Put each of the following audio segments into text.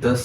10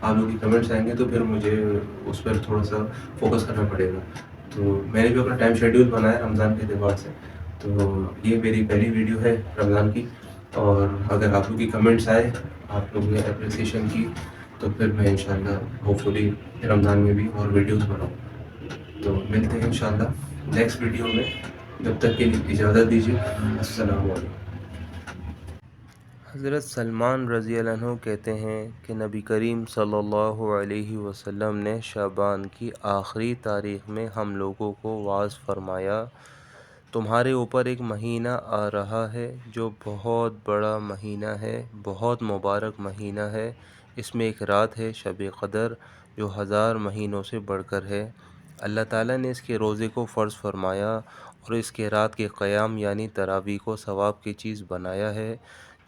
آپ لوگ کی کمنٹس آئیں گے تو پھر مجھے اس پر تھوڑا سا فوکس کرنا پڑے گا. تو میں نے بھی اپنا ٹائم شیڈیول بنایا رمضان کے اعتبار سے. تو یہ میری پہلی ویڈیو ہے رمضان کی، اور اگر آپ لوگ کی کمنٹس آئے، آپ لوگ نے اپریسیشن کی، تو پھر میں انشاءاللہ ہوپ فلی رمضان میں بھی اور ویڈیوز بناؤں. تو ملتے ہیں انشاءاللہ نیکسٹ ویڈیو میں. جب تک کے لیے اجازت دیجیے. السلام علیکم. حضرت سلمان رضی اللہ عنہ کہتے ہیں کہ نبی کریم صلی اللہ علیہ وسلم نے شعبان کی آخری تاریخ میں ہم لوگوں کو واعظ فرمایا، تمہارے اوپر ایک مہینہ آ رہا ہے جو بہت بڑا مہینہ ہے، بہت مبارک مہینہ ہے. اس میں ایک رات ہے شب قدر جو 1000 مہینوں سے بڑھ کر ہے. اللہ تعالیٰ نے اس کے روزے کو فرض فرمایا اور اس کے رات کے قیام یعنی تراویح کو ثواب کی چیز بنایا ہے.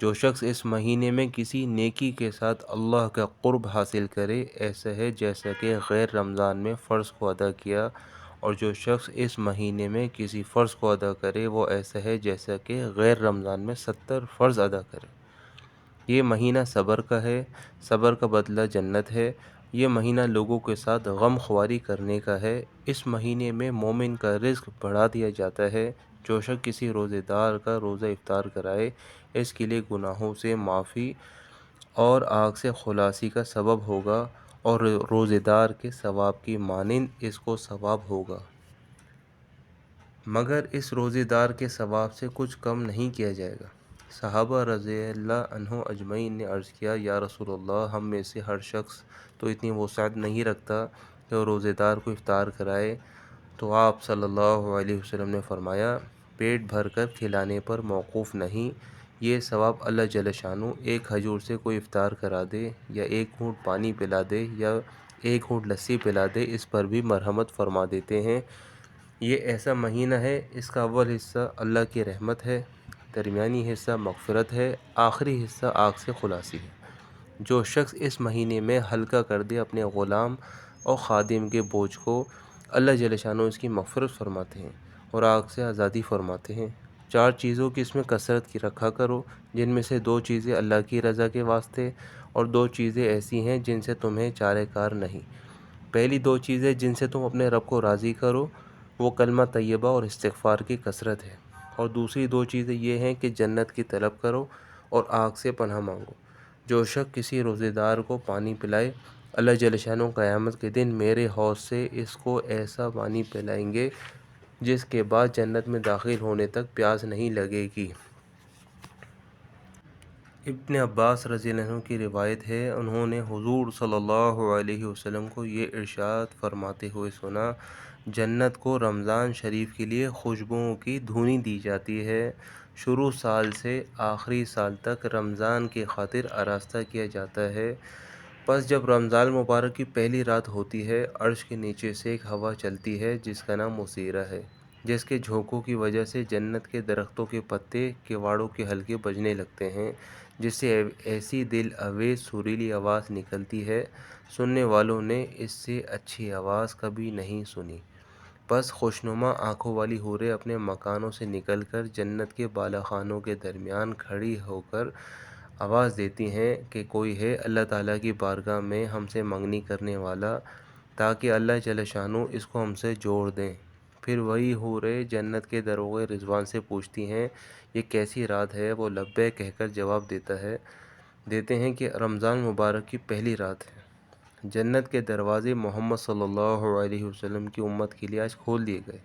جو شخص اس مہینے میں کسی نیکی کے ساتھ اللہ کا قرب حاصل کرے، ایسا ہے جیسا کہ غیر رمضان میں فرض کو ادا کیا، اور جو شخص اس مہینے میں کسی فرض کو ادا کرے وہ ایسا ہے جیسا کہ غیر رمضان میں 70 فرض ادا کرے. یہ مہینہ صبر کا ہے، صبر کا بدلہ جنت ہے. یہ مہینہ لوگوں کے ساتھ غم خواری کرنے کا ہے. اس مہینے میں مومن کا رزق بڑھا دیا جاتا ہے. جو شخص کسی روزے دار کا روزہ افطار کرائے، اس کے لیے گناہوں سے معافی اور آگ سے خلاصی کا سبب ہوگا، اور روزے دار کے ثواب کی مانند اس کو ثواب ہوگا. مگر اس روزے دار کے ثواب سے کچھ کم نہیں کیا جائے گا. صحابہ رضی اللہ عنہ اجمعین نے عرض کیا، یا رسول اللہ، ہم میں سے ہر شخص تو اتنی وسعت نہیں رکھتا کہ وہ روزے دار کو افطار کرائے. تو آپ صلی اللہ علیہ وسلم نے فرمایا، پیٹ بھر کر کھلانے پر موقوف نہیں. یہ ثواب اللہ جل شانہ ایک کھجور سے کوئی افطار کرا دے، یا ایک گھونٹ پانی پلا دے، یا ایک گھونٹ لسی پلا دے، اس پر بھی مرحمت فرما دیتے ہیں. یہ ایسا مہینہ ہے، اس کا اول حصہ اللہ کی رحمت ہے، درمیانی حصہ مغفرت ہے، آخری حصہ آگ سے خلاصی ہے. جو شخص اس مہینے میں ہلکا کر دے اپنے غلام اور خادم کے بوجھ کو، اللہ جل شانہ اس کی مغفرت فرماتے ہیں اور آگ سے آزادی فرماتے ہیں. 4 چیزوں کی اس میں کثرت کی رکھا کرو، جن میں سے 2 چیزیں اللہ کی رضا کے واسطے، اور 2 چیزیں ایسی ہیں جن سے تمہیں چارہ کار نہیں. پہلی 2 چیزیں جن سے تم اپنے رب کو راضی کرو وہ کلمہ طیبہ اور استغفار کی کثرت ہے، اور دوسری 2 چیزیں یہ ہیں کہ جنت کی طلب کرو اور آگ سے پناہ مانگو. جو شخص کسی روزے دار کو پانی پلائے، اللہ جل شانہ قیامت کے دن میرے حوض سے اس کو ایسا پانی پلائیں گے جس کے بعد جنت میں داخل ہونے تک پیاس نہیں لگے گی. ابن عباس رضی اللہ عنہ کی روایت ہے، انہوں نے حضور صلی اللہ علیہ وسلم کو یہ ارشاد فرماتے ہوئے سنا، جنت کو رمضان شریف کے لیے خوشبوؤں کی دھونی دی جاتی ہے. شروع سال سے آخری سال تک رمضان کی خاطر آراستہ کیا جاتا ہے. پس جب رمضان مبارک کی پہلی رات ہوتی ہے، عرش کے نیچے سے ایک ہوا چلتی ہے جس کا نام مسیرہ ہے، جس کے جھونکوں کی وجہ سے جنت کے درختوں کے پتے کواڑوں کے حلقے بجنے لگتے ہیں، جس سے ایسی دل آویز سریلی آواز نکلتی ہے، سننے والوں نے اس سے اچھی آواز کبھی نہیں سنی. پس خوشنما آنکھوں والی حوریں اپنے مکانوں سے نکل کر جنت کے بالا خانوں کے درمیان کھڑی ہو کر آواز دیتی ہیں کہ کوئی ہے اللہ تعالیٰ کی بارگاہ میں ہم سے منگنی کرنے والا، تاکہ اللہ جل شانہ اس کو ہم سے جوڑ دیں. پھر وہی حوریں جنت کے دروغ رضوان سے پوچھتی ہیں، یہ کیسی رات ہے؟ وہ لبیک کہہ کر جواب دیتے ہیں کہ رمضان مبارک کی پہلی رات ہے. جنت کے دروازے محمد صلی اللہ علیہ وسلم کی امت کے لیے آج کھول دیے گئے.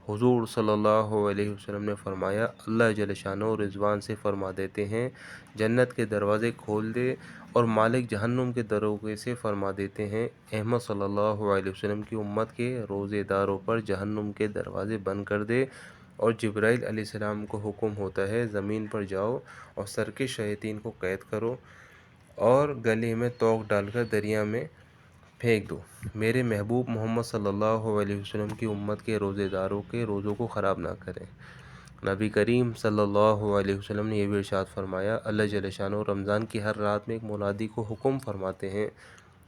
حضور صلی اللہ علیہ وسلم نے فرمایا، اللہ جل شانہ رضوان سے فرما دیتے ہیں، جنت کے دروازے کھول دے، اور مالک جہنم کے دروازے سے فرما دیتے ہیں، احمد صلی اللہ علیہ وسلم کی امت کے روزے داروں پر جہنم کے دروازے بند کر دے. اور جبرائیل علیہ السلام کو حکم ہوتا ہے، زمین پر جاؤ اور سرکش شیاطین کو قید کرو اور گلے میں توق ڈال کر دریا میں پھینک دو. میرے محبوب محمد صلی اللہ علیہ وسلم کی امت کے روزے داروں کے روزوں کو خراب نہ کریں. نبی کریم صلی اللہ علیہ وسلم نے یہ بھی ارشاد فرمایا، اللہ جل شانہ رمضان کی ہر رات میں ایک منادی کو حکم فرماتے ہیں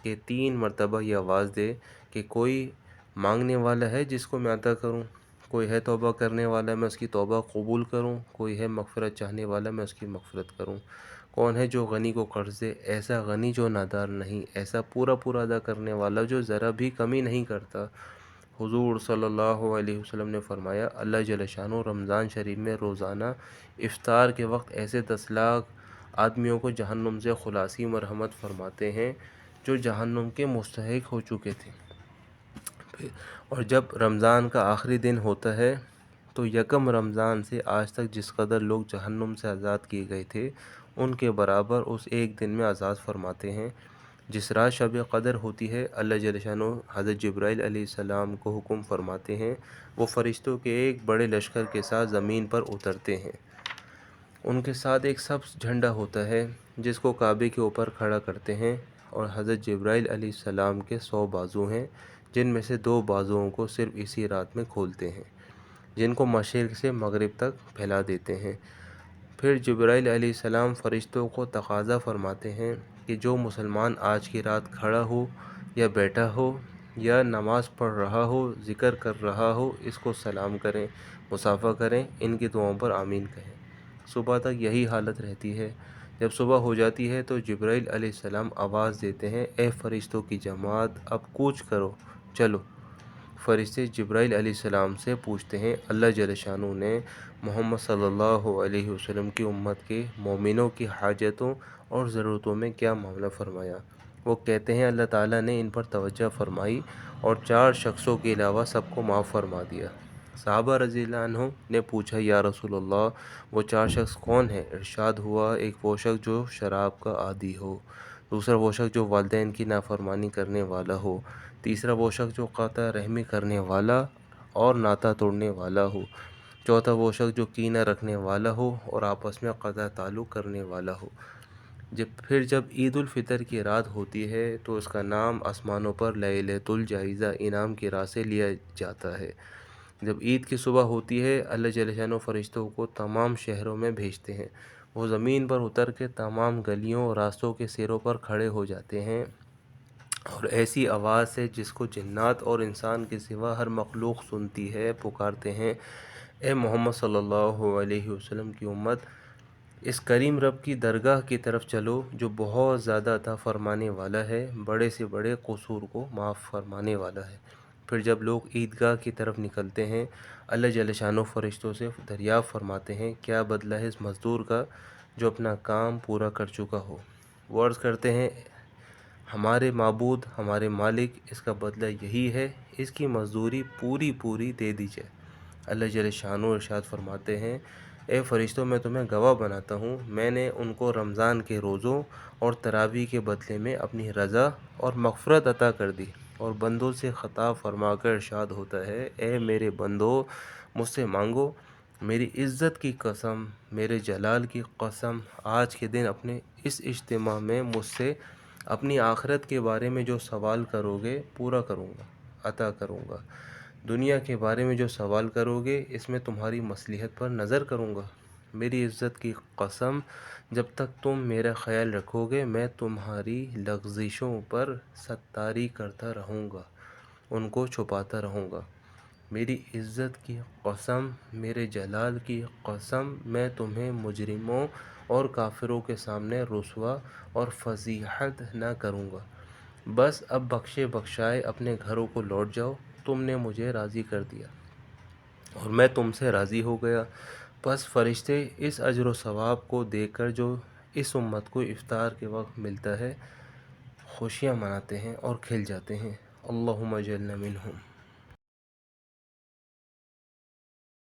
کہ 3 مرتبہ یہ آواز دے کہ کوئی مانگنے والا ہے جس کو میں عطا کروں، کوئی ہے توبہ کرنے والا میں اس کی توبہ قبول کروں، کوئی ہے مغفرت چاہنے والا میں اس کی مغفرت کروں، کون ہے جو غنی کو قرض دے؟ ایسا غنی جو نادار نہیں، ایسا پورا پورا ادا کرنے والا جو ذرا بھی کمی نہیں کرتا۔ حضور صلی اللہ علیہ وسلم نے فرمایا، اللہ جل شانہ رمضان شریف میں روزانہ افطار کے وقت ایسے 10 لاکھ آدمیوں کو جہنم سے خلاصی مرحمت فرماتے ہیں جو جہنم کے مستحق ہو چکے تھے۔ اور جب رمضان کا آخری دن ہوتا ہے تو یکم رمضان سے آج تک جس قدر لوگ جہنم سے آزاد کیے گئے تھے ان کے برابر اس ایک دن میں آزاد فرماتے ہیں۔ جس رات شب قدر ہوتی ہے، اللہ جل شانہ حضرت جبرائیل علیہ السلام کو حکم فرماتے ہیں، وہ فرشتوں کے ایک بڑے لشکر کے ساتھ زمین پر اترتے ہیں۔ ان کے ساتھ ایک سبز جھنڈا ہوتا ہے جس کو کعبے کے اوپر کھڑا کرتے ہیں، اور حضرت جبرائیل علیہ السلام کے 100 بازو ہیں جن میں سے 2 بازوؤں کو صرف اسی رات میں کھولتے ہیں، جن کو مشرق سے مغرب تک پھیلا دیتے ہیں۔ پھر جبرائیل علیہ السلام فرشتوں کو تقاضا فرماتے ہیں کہ جو مسلمان آج کی رات کھڑا ہو یا بیٹھا ہو یا نماز پڑھ رہا ہو، ذکر کر رہا ہو، اس کو سلام کریں، مصافحہ کریں، ان کی دعاؤں پر آمین کہیں۔ صبح تک یہی حالت رہتی ہے۔ جب صبح ہو جاتی ہے تو جبرائیل علیہ السلام آواز دیتے ہیں، اے فرشتوں کی جماعت، اب کوچ کرو، چلو۔ فرشتے جبرائیل علیہ السلام سے پوچھتے ہیں، اللہ جل شانہ نے محمد صلی اللہ علیہ وسلم کی امت کے مومنوں کی حاجتوں اور ضرورتوں میں کیا معاملہ فرمایا؟ وہ کہتے ہیں، اللہ تعالیٰ نے ان پر توجہ فرمائی اور 4 شخصوں کے علاوہ سب کو معاف فرما دیا۔ صحابہ رضی اللہ عنہ نے پوچھا، یا رسول اللہ، وہ 4 شخص کون ہیں؟ ارشاد ہوا، ایک وہ شخص جو شراب کا عادی ہو، دوسرا وہ شخص جو والدین کی نافرمانی کرنے والا ہو، تیسرا وہ شخص جو قطع رحمی کرنے والا اور ناطہ توڑنے والا ہو، چوتھا وہ شخص جو کینہ رکھنے والا ہو اور آپس میں قطع تعلق کرنے والا ہو۔ جب عید الفطر کی رات ہوتی ہے تو اس کا نام آسمانوں پر لیلۃ الجائزہ انعام کی رات سے لیا جاتا ہے۔ جب عید کی صبح ہوتی ہے، اللہ جل شانہ فرشتوں کو تمام شہروں میں بھیجتے ہیں۔ وہ زمین پر اتر کے تمام گلیوں اور راستوں کے سروں پر کھڑے ہو جاتے ہیں اور ایسی آواز سے جس کو جنات اور انسان کے سوا ہر مخلوق سنتی ہے پکارتے ہیں، اے محمد صلی اللہ علیہ وسلم کی امت، اس کریم رب کی درگاہ کی طرف چلو جو بہت زیادہ عطا فرمانے والا ہے، بڑے سے بڑے قصور کو معاف فرمانے والا ہے۔ پھر جب لوگ عیدگاہ کی طرف نکلتے ہیں، اللہ جل شانہ فرشتوں سے دریافت فرماتے ہیں، کیا بدلہ ہے اس مزدور کا جو اپنا کام پورا کر چکا ہو؟ وہ عرض کرتے ہیں، ہمارے معبود، ہمارے مالک، اس کا بدلہ یہی ہے، اس کی مزدوری پوری دے دیجیے۔ اللہ جل شانہ ارشاد فرماتے ہیں، اے فرشتوں، میں تمہیں گواہ بناتا ہوں، میں نے ان کو رمضان کے روزوں اور تراویح کے بدلے میں اپنی رضا اور مغفرت عطا کر دی۔ اور بندوں سے خطاب فرما کر ارشاد ہوتا ہے، اے میرے بندو، مجھ سے مانگو، میری عزت کی قسم، میرے جلال کی قسم، آج کے دن اپنے اس اجتماع میں مجھ سے اپنی آخرت کے بارے میں جو سوال کرو گے پورا کروں گا، عطا کروں گا۔ دنیا کے بارے میں جو سوال کرو گے اس میں تمہاری مصلحت پر نظر کروں گا۔ میری عزت کی قسم، جب تک تم میرا خیال رکھو گے میں تمہاری لغزشوں پر ستاری کرتا رہوں گا، ان کو چھپاتا رہوں گا۔ میری عزت کی قسم، میرے جلال کی قسم، میں تمہیں مجرموں اور کافروں کے سامنے رسوا اور فضیحت نہ کروں گا۔ بس اب بخشے بخشائے اپنے گھروں کو لوٹ جاؤ، تم نے مجھے راضی کر دیا اور میں تم سے راضی ہو گیا۔ پس فرشتے اس اجر و ثواب کو دیکھ کر جو اس امت کو افطار کے وقت ملتا ہے خوشیاں مناتے ہیں اور کھل جاتے ہیں۔ اللہم اجعلنا منہم۔